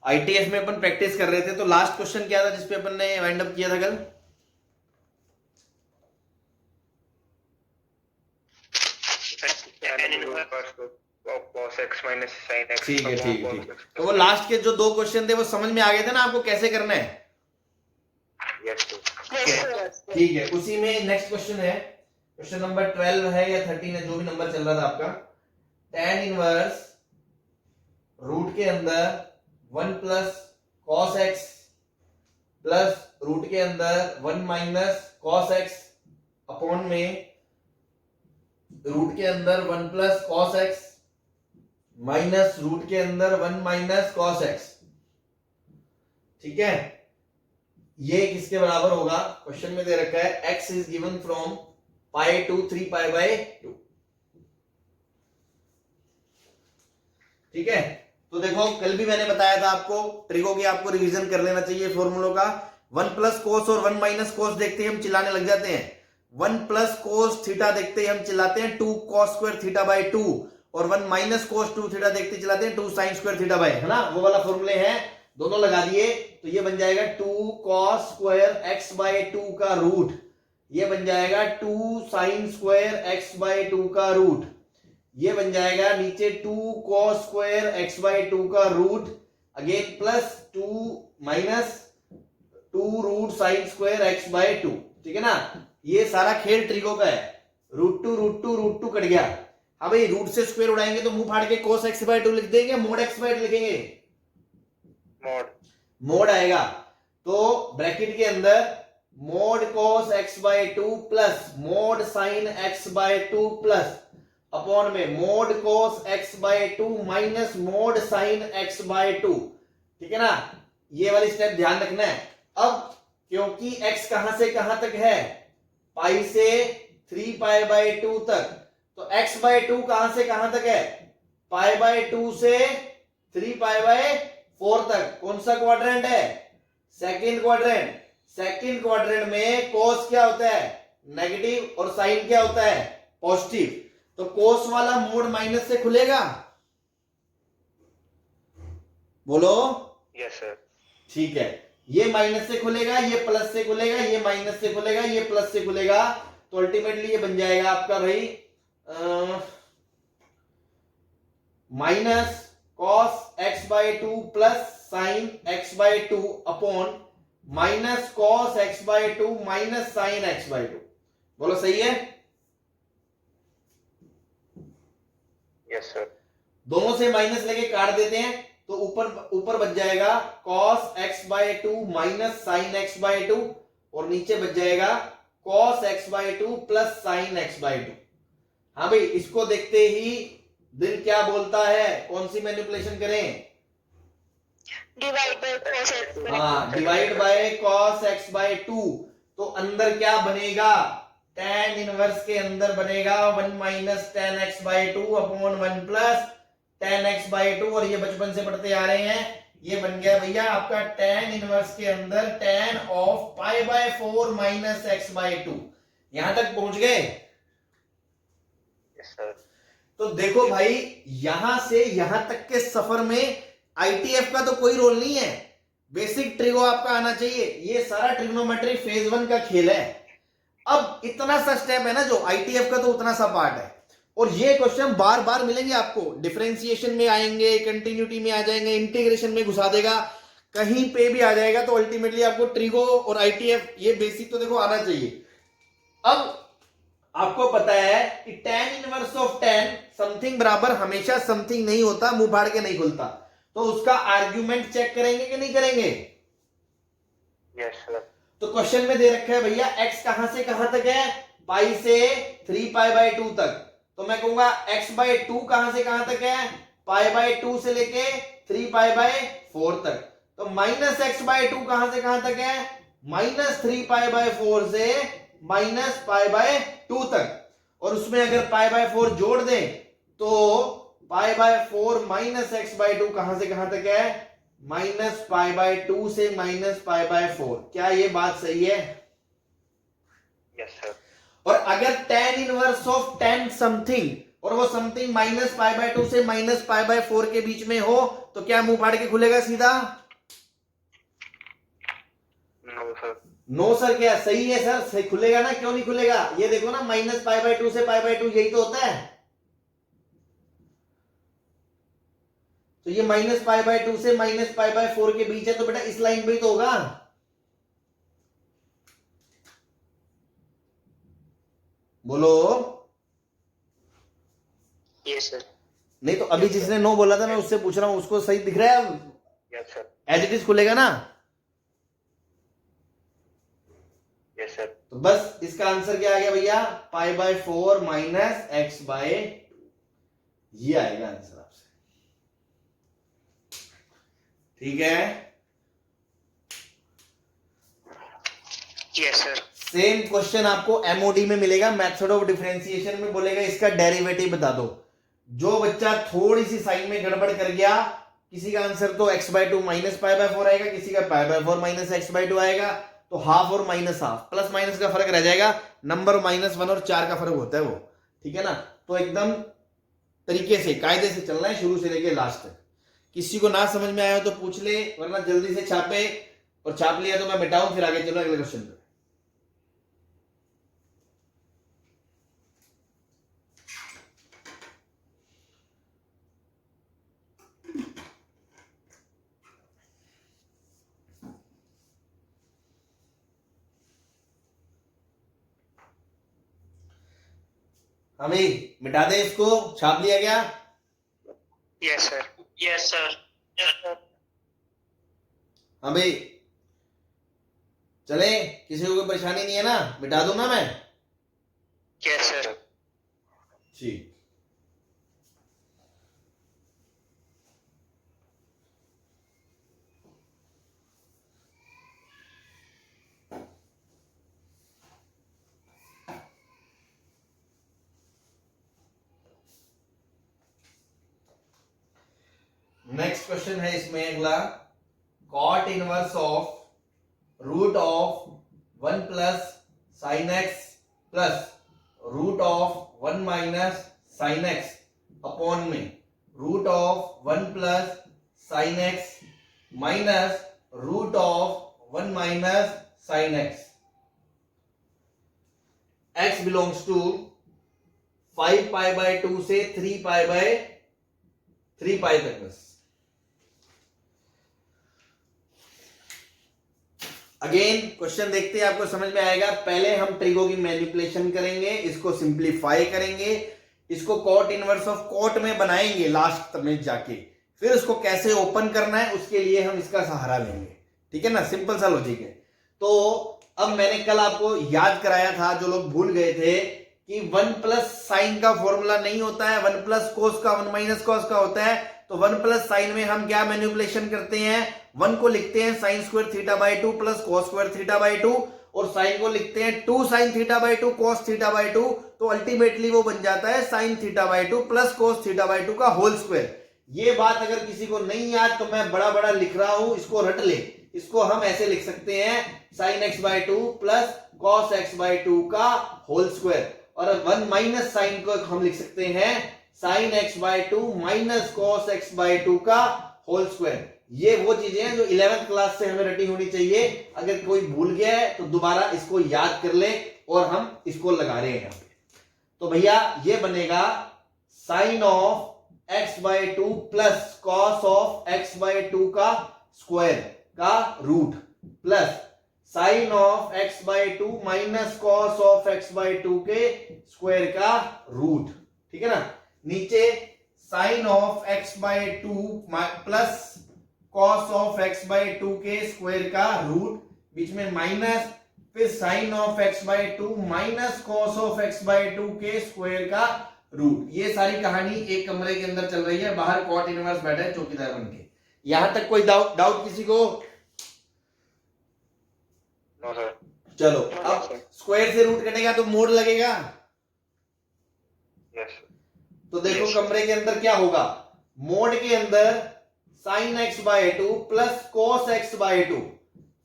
ITF में अपन practice कर रहे थे, तो लास्ट क्वेश्चन क्या था जिसपे अपन ने वाइंड अप किया था कल? ठीक है ठीक है ठीक है। तो वो लास्ट के जो 2 क्वेश्चन थे वो समझ में आ गए थे ना आपको कैसे करना है? ठीक है, उसी में नेक्स्ट क्वेश्चन है, क्वेश्चन नंबर 12 है या 13 है, जो भी नंबर चल रहा था आपका। tan इनवर्स रूट के अंदर 1 plus cos x plus root के अंदर 1 माइनस कॉस एक्स अपॉन में रूट के अंदर 1 plus cos x minus root के अंदर 1 माइनस कॉस एक्स। ठीक है, ये किसके बराबर होगा? क्वेश्चन में दे रखा है x is given from pi to 3 pi by 2। ठीक है, तो देखो कल भी मैंने बताया था आपको ट्रिगो की आपको रिवीजन कर लेना चाहिए फॉर्मूलों का। 1 प्लस कोस और 1 माइनस कोस देखते ही हम चिल्लाने लग जाते हैं। 1 प्लस कोस थीटा देखते ही हम चिल्लाते हैं 2 कॉस स्क्वायर थीटा बाय 2, और 1 माइनस कोस 2 थीटा देखते चिल्लाते हैं 2 साइन स्क्वायर थीटा बाय, है ना? वो वाला फॉर्मूले हैं, दोनों लगा दिए तो ये बन जाएगा 2 कॉस स्क्वायर एक्स बाय 2 का रूट, ये बन जाएगा 2 साइन स्क्वायर एक्स बाय 2 का रूट, ये बन जाएगा नीचे 2 कॉस स्क्वायर एक्स बाय 2 का root again plus 2 minus 2 root sine square x by 2। ठीक है ना? ये सारा खेल ट्रिगो का है। रूट टू कट गया। हाँ भाई, रूट से स्क्वायर उड़ाएंगे तो मुंह फाड़ के cos x बाय 2 लिख देंगे, मोड x बाय 2 लिखेंगे, मोड आएगा। तो ब्रैकेट के अंदर mod cos x by 2 plus mod sine x by 2 plus upon में mod cos x by 2 minus mod sine x by 2। ठीक है ना? ये वाली स्टेप ध्यान रखना है। अब क्योंकि x कहां से कहां तक है? पाई से 3 पाई बाय 2 तक, तो x बाय 2 कहां से कहां तक है? पाई बाय 2 से 3 पाई बाय 4 तक। कौन सा क्वाड्रेंट है? Second quadrant. सेकंड क्वाड्रेंट में कोस क्या होता है? नेगेटिव, और साइन क्या होता है? पॉजिटिव। तो कोस वाला मोड माइनस से खुलेगा, बोलो। Yes sir. ठीक है, ये माइनस से खुलेगा, ये प्लस से खुलेगा, ये माइनस से खुलेगा, ये प्लस से खुलेगा, तो अल्टीमेटली ये बन जाएगा आपका भाई minus cos x by 2 plus sine x by 2 upon minus cos x by 2 minus sine x by 2। बोलो सही है? Yes sir. दोनों से माइनस लेके काट देते हैं तो ऊपर बच जाएगा cos x by 2 minus sine x by 2, और नीचे बच जाएगा cos x by 2 plus sine x by 2। हाँ भाई, इसको देखते ही दिल क्या बोलता है? कौन सी मैनिपुलेशन करें? Divide by cos x। हाँ, divide by cos x by 2। तो अंदर क्या बनेगा? tan इनवर्स के अंदर बनेगा 1 minus tan x by 2 upon 1 plus tan x by 2, और ये बचपन से पढ़ते आ रहे हैं, ये बन गया भैया आपका tan इनवर्स के अंदर tan of pi by 4 minus x by 2। यहां तक पहुंच गए? Yes sir. तो देखो भाई, यहां से यहां तक के सफर में आईटीएफ का तो कोई रोल नहीं है, बेसिक ट्रिगो आपका आना चाहिए। ये सारा ट्रिग्नोमेट्री फेज 1 का खेल है। अब इतना सा स्टेप है ना जो आईटीएफ का, तो उतना सा पार्ट है, और ये क्वेश्चन बार बार मिलेंगे आपको। डिफरेंशिएशन में आएंगे, कंटिन्यूटी में आ जाएंगे, इंटीग्रेशन में घुसा देगा, कहीं पे भी आ जाएगा। तो अल्टीमेटली आपको ट्रिगो और आईटीएफ ये बेसिक तो देखो आना चाहिए। अब आपको पता है कि tan inverse of tan something बराबर हमेशा समथिंग नहीं होता, मुंह फाड़ के नहीं खुलता। तो उसका आर्ग्यूमेंट चेक करेंगे कि नहीं करेंगे? Yes sir. तो क्वेश्चन में दे रखा है भैया x कहां से कहां तक है? पाई से 3 पाई बाय 2 तक। तो मैं कहूंगा x बाय 2 कहां से कहां तक है? पाई बाय 2 से लेके 3 पाई बाय 4 तक। तो माइनस x बाय 2 कहां से कहां तक है? माइनस 3 पाई बाय 4 से माइनस पाई बाय 2 तक। और उसमें अगर पाई बाय 4 जोड़ दें तो pi by 4 minus x by 2 कहां से कहां तक है? माइनस पाई बाय 2 से माइनस पाई बाय 4। क्या ये बात सही है? Yes sir. और अगर tan inverse of tan something और वो समथिंग -π/2 से -π/4 के बीच में हो तो क्या मुंह फाड़ के खुलेगा सीधा? No sir. नो सर क्या सही है सर? सही खुलेगा ना, क्यों नहीं खुलेगा? ये देखो ना, -π/2 से π/2 यही तो होता है। तो ये -π/2 से -π/4 के बीच है, तो बेटा इस लाइन पे ही तो होगा। बोलो। Yes sir. नहीं तो अभी जिसने नो बोला था मैं उससे पूछ रहा हूं, उसको सही दिख रहा है? Yes sir. As it is खुलेगा ना? Yes sir. तो बस इसका आंसर क्या आ गया भैया? π/4 माइनस x बाय, ये आएगा आंसर आपसे। ठीक है। Yes sir. सेम क्वेश्चन आपको एमओडी में मिलेगा, मेथड ऑफ डिफरेंशिएशन में बोलेगा इसका डेरिवेटिव बता दो। जो बच्चा थोड़ी सी साइन में गड़बड़ कर गया, किसी का आंसर तो x/2 माइनस π/4 आएगा, किसी का π/4 माइनस x/2 आएगा, तो हाफ और माइनस हाफ, प्लस माइनस का फर्क रह जाएगा, नंबर -1 और 4 का फर्क होता है वो। ठीक है ना? तो एकदम तरीके से कायदे से चलना है शुरू से लेके लास्ट तक। किसी को ना समझ में आया हो तो पूछ ले, वरना जल्दी से छापे, और छाप लिया तो मैं मिटाऊं, फिर आगे चलो अगले क्वेश्चन पे। हमें मिटा दे इसको, छाप लिया गया? Yes sir. Yes sir. हमें चले, किसी को कोई परेशानी नहीं है ना? मिटा दूं ना मैं? Yes sir. ठीक। नेक्स्ट क्वेश्चन है इसमें अगला, cot inverse of root of 1 plus sine x plus root of 1 minus sine x upon में root of 1 plus sine x minus root of 1 minus sine x. X belongs to 5π/2 से 3π तक बस। Again question देखते हैं, आपको समझ में आएगा। पहले हम ट्रिगो की मैनिपुलेशन करेंगे, इसको सिंप्लीफाई करेंगे, इसको कॉट इनवर्स ऑफ कॉट में बनाएंगे लास्ट में जाके, फिर उसको कैसे ओपन करना है उसके लिए हम इसका सहारा लेंगे। ठीक है ना? सिंपल सा लॉजिक है। तो अब मैंने कल आपको याद कराया था, जो लोग भूल गए थे, कि 1 प्लस साइन का फॉर्मूला नहीं होता है 1 प्लस कोस का, 1 माइनस कोस का होता है। तो 1 प्लस साइन में हम क्या मैनिपुलेशन करते हैं? 1 को लिखते हैं sine square थीटा/2 plus cos square थीटा/2, और साइन को लिखते हैं 2 साइन थीटा/2 कोस थीटा/2, तो अल्टीमेटली वो बन जाता है साइन थीटा/2 प्लस कोस थीटा/2 का होल स्क्वायर। ये बात अगर किसी को नहीं याद तो मैं बड़ा बड़ा लिख रहा हूं, इसको रट ले। इसको हम ऐसे लिख सकते हैं sign x/2 plus cos x/2 का होल स्क्वायर, और 1 माइनस साइन को हम लिख सकते हैं sign x/2 minus cos x/2 का होल स्क्वायर। ये वो चीजें हैं जो 11th क्लास से हमें रटी होनी चाहिए। अगर कोई भूल गया है तो दोबारा इसको याद कर ले, और हम इसको लगा रहे हैं यहां पे। तो भैया ये बनेगा sine of x/2 plus cos of x/2 का स्क्वायर का root plus sine of x/2 minus cos of x/2 के स्क्वायर का रूट। ठीक है ना? नीचे sine of x/2 plus cos of x/2 के स्क्वायर का रूट, बीच में माइनस, फिर sine of x/2 minus cos of x/2 के स्क्वायर का रूट। ये सारी कहानी एक कमरे के अंदर चल रही है, बाहर कॉट इनवर्स बैठा है चौकीदार बन के। यहां तक कोई डाउट किसी को? No sir. चलो, अब स्क्वायर से रूट कटेगा तो मोड लगेगा। यस। तो देखो कमरे के अंदर क्या होगा, मोड के अंदर sign x/2 plus cos x/2,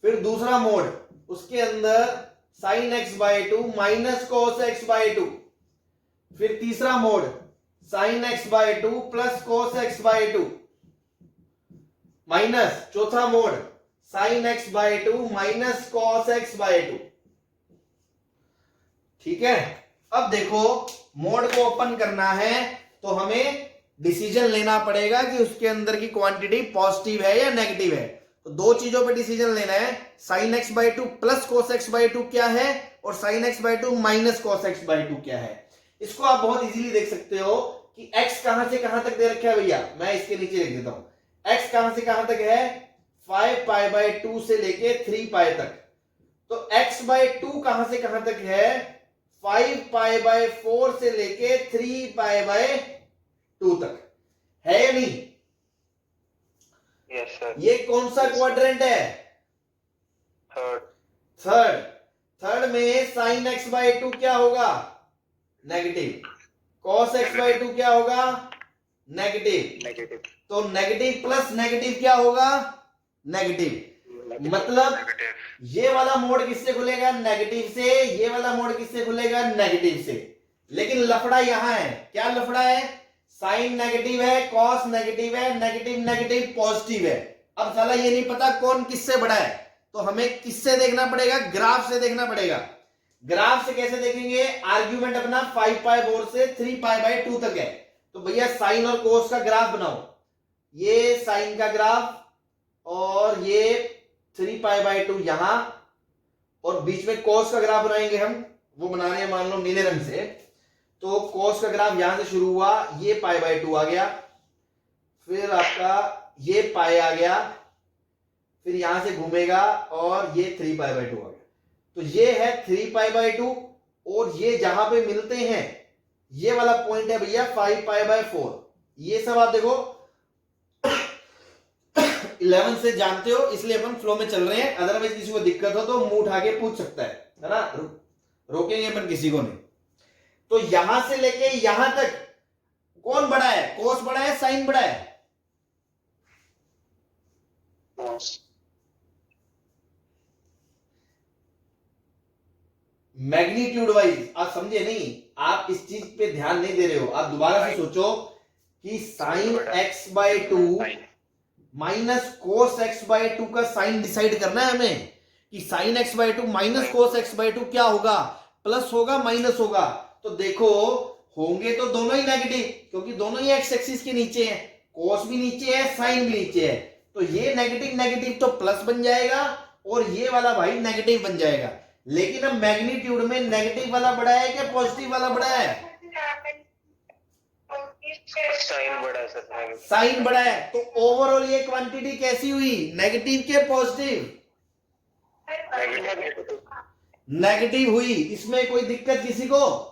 फिर दूसरा मोड उसके अंदर sign x/2 minus cos x/2, फिर तीसरा mod sine x by two plus cos x by two minus चौथा mod sine x by two minus cos x by two. ठीक है, अब देखो मोड को ओपन करना है तो हमें डिसीजन लेना पड़ेगा कि उसके अंदर की क्वांटिटी पॉजिटिव है या नेगेटिव है। तो दो चीजों पे डिसीजन लेना है, sign x by two plus cos x by to क्या है और sign x by two minus cos x by to क्या है। इसको आप बहुत इजीली देख सकते हो कि x कहां से कहां तक दे रखा है भैया, मैं इसके नीचे लिख देता हूं। x कहां से कहां तक है 5 पाई बाय 2 से लेके 3 पाई तक। तो x बाय 2 कहां से कहां तक है 5 पाई बाय 4 से लेके 3 पाई बाय 2 तक, है या नहीं? Yes sir. ये कौन सा क्वाड्रेंट है? थर्ड। थर्ड। थर्ड में साइन एक्स बाय 2 क्या होगा? नेगेटिव। कॉस एक्स बाय 2 क्या होगा? नेगेटिव। नेगेटिव। तो नेगेटिव प्लस नेगेटिव क्या होगा? नेगेटिव। मतलब ये वाला मोड किससे खुलेगा? नेगेटिव से। ये वाला मोड किससे खुलेगा? नेगेटिव से। लेकिन लफड़ा यहां है, क्या लफड़ा है? साइन नेगेटिव है, कॉस नेगेटिव है, नेगेटिव नेगेटिव पॉजिटिव है। अब साला ये नहीं पता कौन किससे बड़ा है, तो हमें किससे देखना पड़ेगा? ग्राफ से देखना पड़ेगा। ग्राफ से कैसे देखेंगे? आर्ग्यूमेंट अपना 5 पाई 4 से 3 पाई बाय 2 तक है। तो भैया साइन और कोस का ग्राफ बनाओ। ये साइन का ग्राफ और ये 3 पाई बाय 2 यहां, और बीच में कोस का ग्राफ बनाएंगे हम, वो बना रहे हैं मान लो नीले रंग से। तो कोस का ग्राफ यहां से शुरू हुआ, ये पाई बाय 2 आ गया, फिर आपका ये पाई आ गया, फिर यहां से घूमेगा और ये 3 पाई बाय 2 आ गया। तो ये है 3 पाई बाय 2, और ये जहां पे मिलते हैं ये वाला पॉइंट है भैया 5 पाई बाय 4। ये सब आप देखो 11 से जानते हो, इसलिए अपन फ्लो में चल रहे हैं। अदरवाइज किसी को दिक्कत हो तो मुंह उठा के पूछ सकता है ना, रोकेंगे अपन किसी को नहीं। तो यहां से लेके यहां तक कौन बड़ा है? कोस बड़ा है, साइन बड़ा है? मैग्नीट्यूड वाइज आप समझे नहीं, आप इस चीज पे ध्यान नहीं दे रहे हो। आप दोबारा से सोचो कि sine x by 2 minus cos x by 2 का साइन डिसाइड करना है हमें कि sine x by 2 minus cos x by 2 क्या होगा? प्लस होगा, माइनस होगा? तो देखो होंगे तो दोनों ही नेगेटिव, क्योंकि दोनों ही एक्स एक्सिस के नीचे हैं, कोस भी नीचे है, साइन भी नीचे है। तो ये नेगेटिव नेगेटिव तो प्लस बन जाएगा और ये वाला भाई नेगेटिव बन जाएगा। लेकिन अब मैग्नीट्यूड में नेगेटिव वाला बड़ा है क्या पॉजिटिव वाला बड़ा है? साइन बड़ा है सर। साइन बड़ा है। तो ओवरऑल ये क्वांटिटी कैसी हुई? नेगेटिव के पॉजिटिव? नेगेटिव हुई। इसमें कोई दिक्कत किसी को?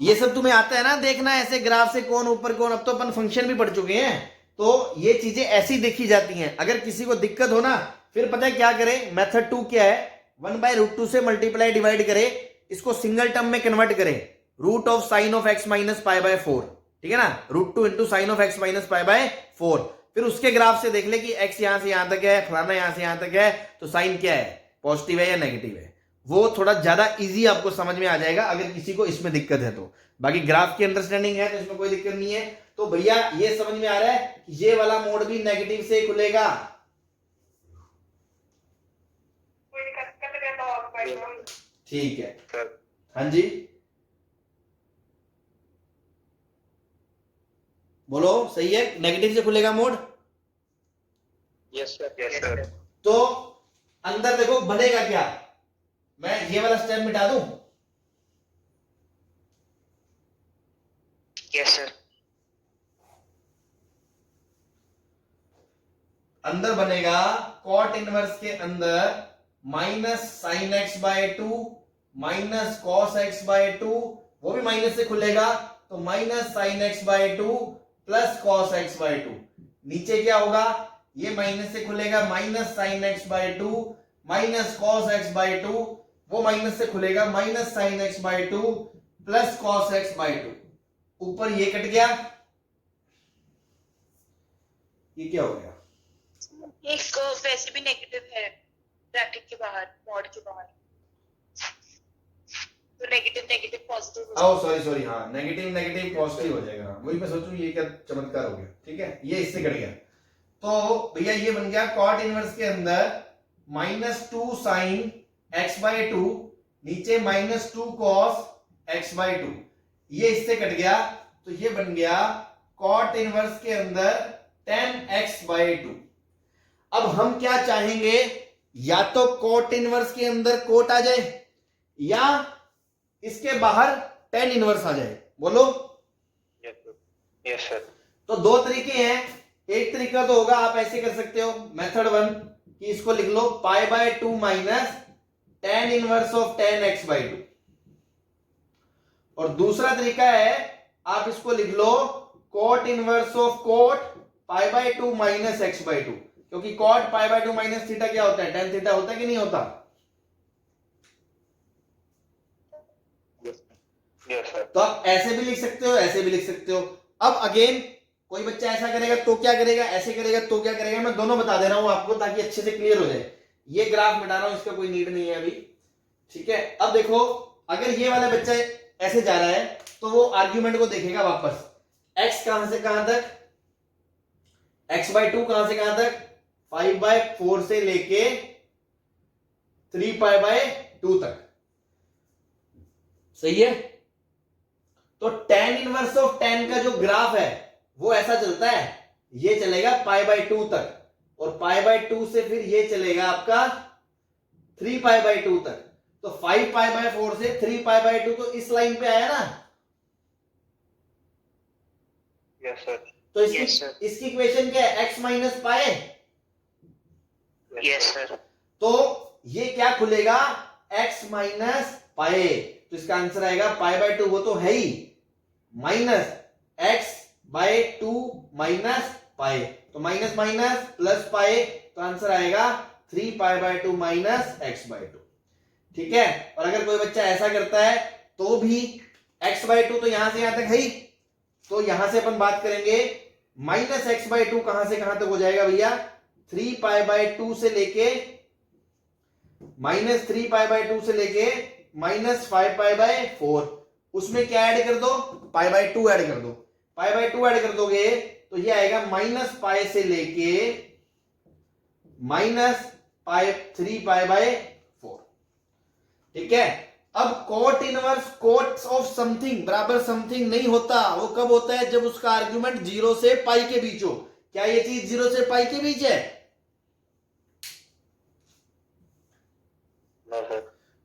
ये सब तुम्हें आता है ना देखना, ऐसे ग्राफ से कौन ऊपर कौन। अब तो अपन फंक्शन भी पढ़ चुके हैं, तो ये चीजें ऐसी देखी जाती हैं। अगर किसी को दिक्कत हो ना, फिर पता है क्या करे? मेथड 2 क्या है? 1/√2 से मल्टीप्लाई डिवाइड करे, इसको सिंगल टर्म में कन्वर्ट करे, root of sine of x minus pi by 4। ठीक है ना, √2 into sine of x minus pi by 4। फिर उसके ग्राफ से देख ले कि एक्स यहां से यहां तक है, फलाना यहां से यहां तक है, तो साइन क्या है? पॉजिटिव है या नेगेटिव है? वो थोड़ा ज्यादा इजी आपको समझ में आ जाएगा अगर किसी को इसमें दिक्कत है तो। बाकी ग्राफ की अंडरस्टैंडिंग है तो इसमें कोई दिक्कत नहीं है। तो भैया ये समझ में आ रहा है कि ये वाला मोड भी नेगेटिव से खुलेगा। ठीक है, हाँ जी बोलो, सही है, नेगेटिव से खुलेगा mode. Yes sir. Yes sir. तो अंदर देखो बनेगा क्या? मैं ये वाला स्टेप मिटा दूं? Yes sir. अंदर बनेगा कॉट इनवर्स के अंदर minus sine x by 2 minus cos x by 2, वो भी माइनस से खुलेगा, तो minus sine x by 2 plus cos x by 2। नीचे क्या होगा? ये माइनस से खुलेगा, minus sine x by 2 minus cos x by 2, वो माइनस से खुलेगा, minus sine x by 2 plus cos x by 2। ऊपर ये कट गया, ये क्या हो गया? एक वैसे भी नेगेटिव है ब्रैकेट के बाहर, मॉड के बाहर। तो नेगेटिव नेगेटिव पॉजिटिव हो ओ सॉरी हाँ, नेगेटिव नेगेटिव पॉजिटिव हो जाएगा। हाँ, वही मैं सोचूं ये क्या चमत्कार हो गया। ठीक है, ये इससे कट गया। तो भैया ये बन गया कॉट इनवर्स के अंदर -2 साइन x/2, नीचे -2 कॉस x/2, ये इससे कट गया। तो ये बन गया कॉट इनवर्स के अंदर tan x/2। अब हम क्या चाहेंगे, या तो कॉट इनवर्स के अंदर कोट आ जाए या इसके बाहर tan इनवर्स आ जाए। बोलो। Yes sir. तो दो तरीके हैं। एक तरीका तो होगा, आप ऐसे कर सकते हो, मेथड 1 कि इसको लिख लो π/2 minus tan inverse of tan x/2। और दूसरा तरीका है, आप इसको लिख लो cot inverse of cot π/2 minus x/2, क्योंकि cot π/2 माइनस थीटा क्या होता है, tan थीटा होता है कि नहीं होता। Yes sir. तो आप ऐसे भी लिख सकते हो, ऐसे भी लिख सकते हो। अब अगेन कोई बच्चा ऐसा करेगा तो क्या करेगा, ऐसे करेगा तो क्या करेगा, मैं दोनों बता दे रहा हूं आपको ताकि अच्छे से क्लियर हो जाए। ये ग्राफ मिटा रहा हूं, इसका कोई नीड नहीं है अभी। ठीक है, अब देखो अगर ये वाला बच्चा ऐसे जा रहा है तो वो आर्ग्यूमेंट को देखेगा वापस, x कहां से कहां तक, x/2 कहां से कहां तक, 5/4 से लेके 3π/2 तक। सही है। तो tan इनवर्स ऑफ tan का जो ग्राफ है वो ऐसा चलता है, ये चलेगा π/2 तक, और π/2 से फिर ये चलेगा आपका 3π/2 तक। तो 5π/4 से 3π/2 तो इस लाइन पे आया ना। Yes sir. तो Yes, sir. इसकी इक्वेशन क्या है, x माइनस पाए। Yes sir. तो ये क्या खुलेगा, x माइनस पाए। तो इसका आंसर आएगा π/2, वो तो है ही, माइनस x/2 माइनस पाए। तो माइनस माइनस प्लस पाए, तो आंसर आएगा 3π/2 माइनस x/2। ठीक है। और अगर कोई बच्चा ऐसा करता है तो भी x/2 तो यहां से यहां तक है ही, तो यहां से अपन बात करेंगे माइनस x/2 कहां से कहां तक हो जाएगा भैया, 3π/2 से लेके माइनस 3π/2 से लेके माइनस 5π/4। उसमें क्या ऐड कर दो, π/2 ऐड कर दो। π/2 ऐड कर दोगे तो ये आएगा माइनस पाई से लेके माइनस 3π/4। ठीक है। अब cot inverse cot of something बराबर समथिंग नहीं होता। वो कब होता है, जब उसका आर्ग्यूमेंट 0 से पाई के बीच हो। क्या ये चीज 0 से पाई के बीच है?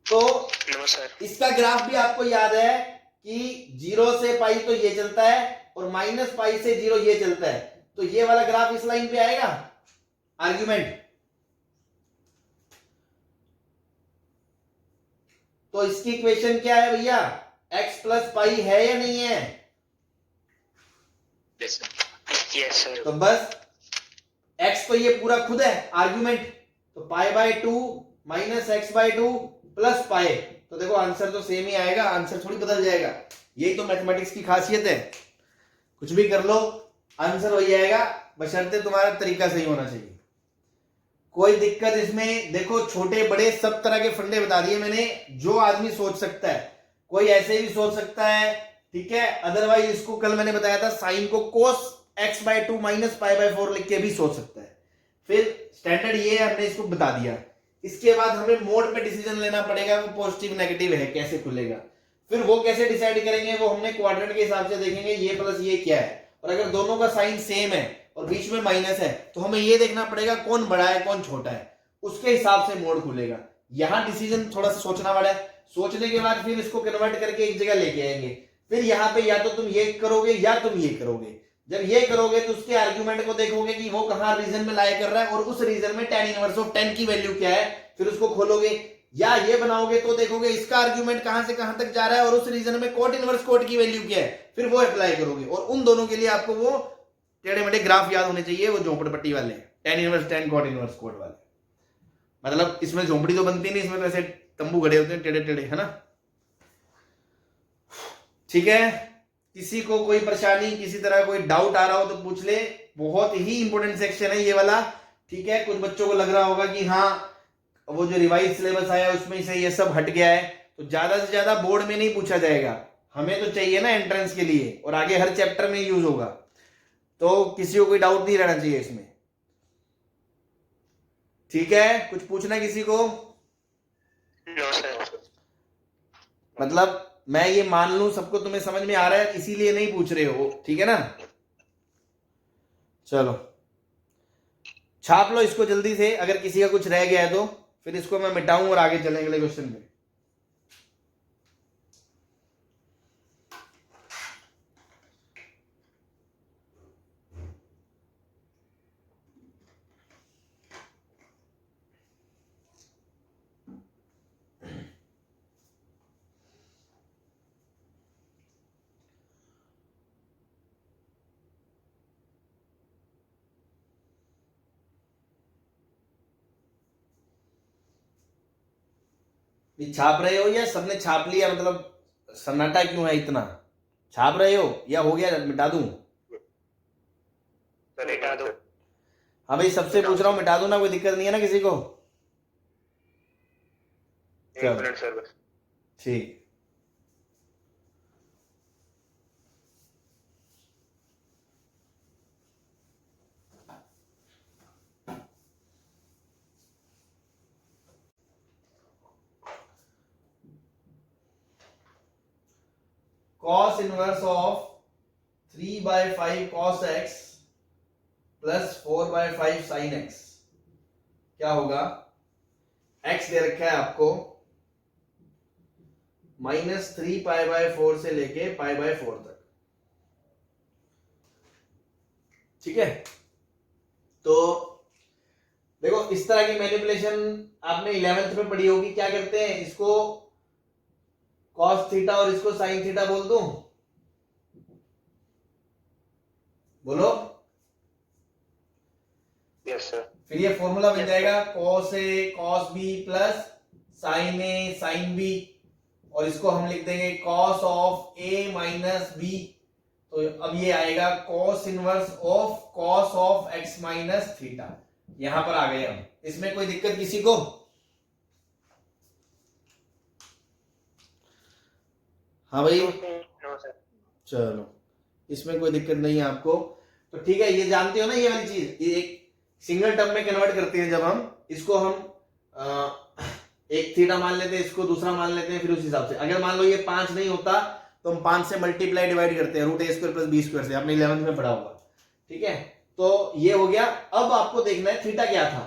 तो इसका ग्राफ भी आपको याद है कि 0 से पाई तो ये चलता है और माइनस पाई से 0 ये चलता है। तो ये वाला ग्राफ इस लाइन पे आएगा आर्ग्यूमेंट। तो इसकी इक्वेशन क्या है भैया, x प्लस पाई है या नहीं है? Yes sir. तो बस x तो ये पूरा खुद है आर्ग्यूमेंट, तो π/2 माइनस x/2 प्लस पाई। तो देखो आंसर तो सेम ही आएगा, आंसर थोड़ी बदल जाएगा। यही तो मैथमेटिक्स की खासियत है, कुछ भी कर लो आंसर वही आएगा, बशर्ते तुम्हारा तरीका सही होना चाहिए। कोई दिक्कत इसमें, देखो छोटे बड़े सब तरह के फंडे बता दिए मैंने, जो आदमी सोच सकता है। कोई ऐसे भी सोच सकता है, ठीक है। अदरवाइज इसको कल मैंने बताया था, साइन को cos x/2 माइनस π/4 लिख के भी सोच सकता है। फिर स्टैंडर्ड ये हमने इसको बता दिया। इसके बाद हमें मोड पे डिसीजन लेना पड़ेगा, वो पॉजिटिव नेगेटिव है कैसे खुलेगा। फिर वो कैसे डिसाइड करेंगे, वो हमने क्वाड्रेंट के हिसाब से देखेंगे, ये प्लस ये क्या है। और अगर दोनों का साइन सेम है और बीच में माइनस है तो हमें ये देखना पड़ेगा कौन बड़ा है कौन छोटा है, उसके हिसाब से मोड खुलेगा। यहां डिसीजन थोड़ा सा सोचना पड़ा है। सोचने के बाद फिर इसको कन्वर्ट करके एक जगह लेके आएंगे। फिर यहाँ पे या तो तुम ये करोगे या तुम ये करोगे। जब ये करोगे तो उसके आर्ग्यूमेंट को देखोगे कि वो कहां रीजन में लाई कर रहा है और उस रीजन में tan इनवर्स ऑफ tan की वैल्यू क्या है, फिर उसको खोलोगे। या ये बनाओगे तो देखोगे इसका आर्ग्यूमेंट कहां से कहां तक जा रहा है और उस रीजन में कोट इनवर्स कोट की वैल्यू क्या है, फिर वो अप्लाई करोगे। और उन दोनों के लिए आपको वो टेढ़े मेढ़े ग्राफ याद होने चाहिए, वो झोंपड़पट्टी वाले, tan inverse tan cot inverse cot वाले। मतलब इसमें झोंपड़ी तो बनती नहीं, इसमें तो ऐसे तंबू खड़े होते हैं टेढ़े टेढ़े, है ना। ठीक है। किसी को कोई परेशानी, किसी तरह कोई डाउट आ रहा हो तो पूछ ले। बहुत ही इंपॉर्टेंट सेक्शन है ये वाला। ठीक है। कुछ बच्चों को लग रहा होगा कि हाँ वो जो रिवाइज सिलेबस आया उसमें से ये सब हट गया है, तो ज्यादा से ज्यादा बोर्ड में नहीं पूछा जाएगा, हमें तो चाहिए ना एंट्रेंस के लिए, और आगे हर चैप्टर में यूज होगा, तो किसी को कोई डाउट नहीं रहना चाहिए इसमें। ठीक है, कुछ पूछना है किसी को? No sir. मतलब मैं ये मान लूं सबको तुम्हें समझ में आ रहा है, इसीलिए नहीं पूछ रहे हो, ठीक है ना? चलो छाप लो इसको जल्दी से, अगर किसी का कुछ रह गया है तो फिर इसको मैं मिटाऊं और आगे चलेंगे अगले क्वेश्चन पे। ये छाप रहे हो या सबने छाप लिया? मतलब सन्नाटा क्यों है इतना? छाप रहे हो या हो गया, मिटा दूं? सर मिटा दो। हाँ भाई, सबसे पूछ रहा हूँ, मिटा दूं ना? कोई दिक्कत नहीं है ना किसी को? एक चलो मिनट सर बस। ठीक। cos inverse of 3/5 cos x plus 4/5 sin x क्या होगा? x दे रखा है आपको -3π/4 से लेके π/4 तक, ठीक है? तो देखो, इस तरह की मैनिपुलेशन आपने 11th में पढ़ी होगी। क्या करते हैं, इसको cos थीटा और इसको sin थीटा बोल दूं? बोलो। Yes sir. फिर ये फॉर्मूला बन जाएगा cos a cos b plus sin a sin b, और इसको हम लिख देंगे cos of a minus b। तो अब ये आएगा cos inverse of cos of x minus theta. यहां पर आ गए हम। इसमें कोई दिक्कत किसी को? हाँ भाई, नो सर। चलो, इसमें कोई दिक्कत नहीं है आपको, तो ठीक है। ये जानते हो ना, ये वाली चीज, ये एक सिंगल टर्म में कन्वर्ट करते हैं जब हम इसको, हम एक थीटा मान लेते हैं, इसको दूसरा मान लेते हैं, फिर उस हिसाब से अगर मान लो ये 5 नहीं होता तो हम 5 से मल्टीप्लाई डिवाइड करते हैं √a² + b² से, आपने 11th में पढ़ा होगा, ठीक है? तो ये हो गया। अब आपको देखना है थीटा क्या था।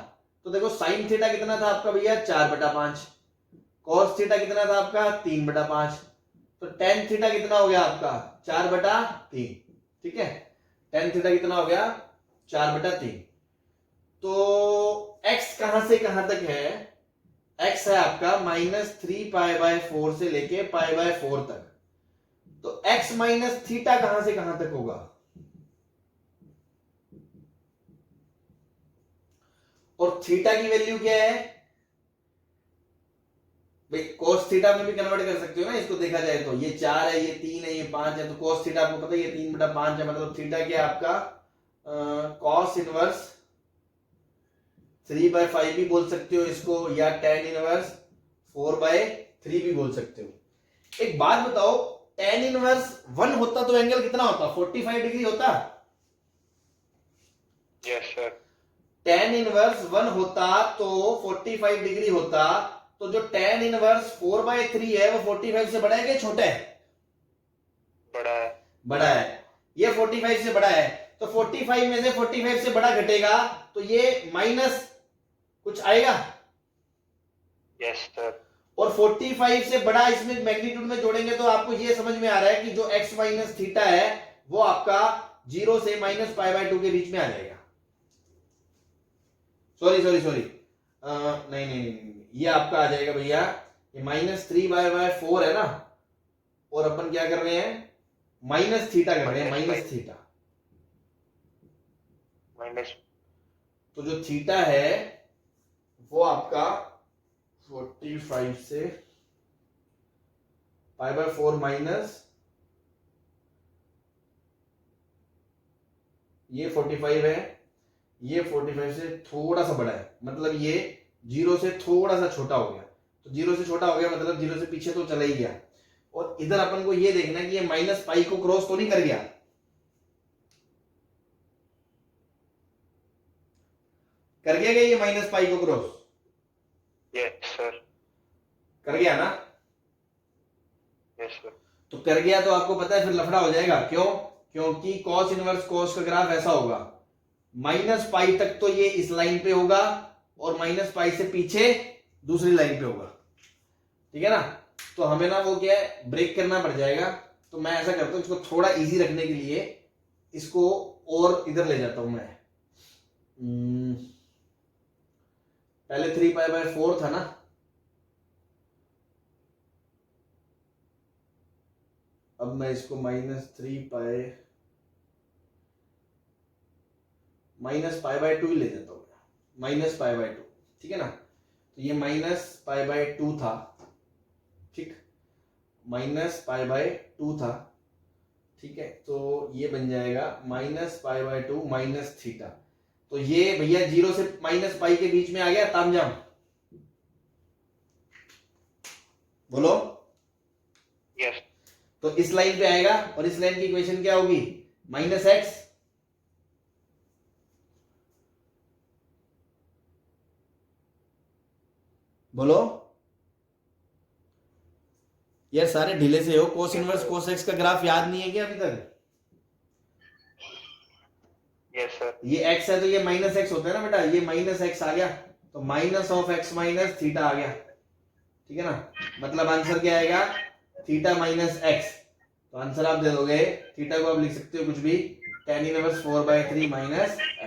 तो देखो, साइन थीटा कितना था आपका भैया? 4/5। कॉस थीटा कितना था आपका? 3/5। तो टेन थीटा कितना हो गया आपका? 4/3, ठीक है? टेन थीटा कितना हो गया? 4/3। तो x कहां से कहां तक है? x है आपका -3π/4 से लेके π/4 तक। तो x माइनस थीटा कहां से कहां तक होगा? और थीटा की वैल्यू क्या है भाई? cos थीटा में भी कन्वर्ट कर सकते हो ना इसको, देखा जाए तो ये 4 है, ये 3 है, ये 5 है, तो cos थीटा आपको पता है ये 3/5 है। मतलब थीटा क्या है आपका? cos इनवर्स 3/5 भी बोल सकते हो इसको, या tan इनवर्स 4/3 भी बोल सकते हो। एक बात बताओ, tan इनवर्स 1 होता तो एंगल कितना होता? 45 डिग्री होता। Yes sir. tan इनवर्स 1 होता तो 45 डिग्री होता। तो जो tan इनवर्स 4/3 है वो 45 से बड़ा है कि छोटा है? बड़ा है। बड़ा है। ये 45 से बड़ा है, तो 45 में से 45 से बड़ा घटेगा तो ये माइनस कुछ आएगा। Yes sir. और 45 से बड़ा इसमें मैग्नीट्यूड में जोड़ेंगे तो आपको ये समझ में आ रहा है कि जो x माइनस थीटा है वो आपका 0 से -π/2 के बीच में आ जाएगा। सॉरी, नहीं, ये आपका आ जाएगा भैया, ये -3/4 है ना, और अपन क्या कर रहे हैं? माइनस थीटा कर रहे हैं, माइनस थीटा। माइनस। तो जो थीटा है वो आपका 45 से π/4 माइनस ये 45 है, ये 45 से थोड़ा सा बड़ा है, मतलब ये 0 से थोड़ा सा छोटा हो गया। तो 0 से छोटा हो गया, मतलब 0 से पीछे तो चला ही गया। और इधर अपन को ये देखना है कि ये माइनस पाई को क्रॉस तो नहीं कर गया। कर गया क्या ये माइनस पाई को क्रॉस? Yes sir. कर गया ना? Yes sir. तो कर गया तो आपको पता है फिर लफड़ा हो जाएगा। क्यों? क्योंकि कॉस इनवर्स कॉस का ग्राफ ऐसा होगा, माइनस पाई तक तो ये इस लाइन पे होगा और माइनस पाई से पीछे दूसरी लाइन पे होगा। ठीक है ना? तो हमें ना वो क्या है, ब्रेक करना पड़ जाएगा। तो मैं ऐसा करता हूं, इसको थोड़ा इजी रखने के लिए इसको और इधर ले जाता हूं मैं। पहले 3π/4 था ना, अब मैं इसको -3π/2 ही ले जाता हूँ, -π/2। ठीक है ना? तो ये -π/2 था, ठीक, -π/2 था। ठीक है, तो ये बन जाएगा -π/2 माइनस थीटा। तो ये भैया 0 से -π के बीच में आ गया तामझाम, बोलो। यस। तो इस लाइन पे आएगा और इस लाइन की इक्वेशन क्या होगी? -x। बोलो यार, सारे ढीले से हो। कोस इनवर्स कोस एक्स का ग्राफ याद नहीं है क्या अभी तक? Yes sir. ये x है तो ये -x होता है ना बेटा, ये -x आ गया तो -(x - थीटा) आ गया। ठीक है ना? मतलब आंसर क्या आएगा? Theta minus x। तो आंसर आप दे दोगे, थीटा को आप लिख सकते हो कुछ भी, tan 1/4/3 -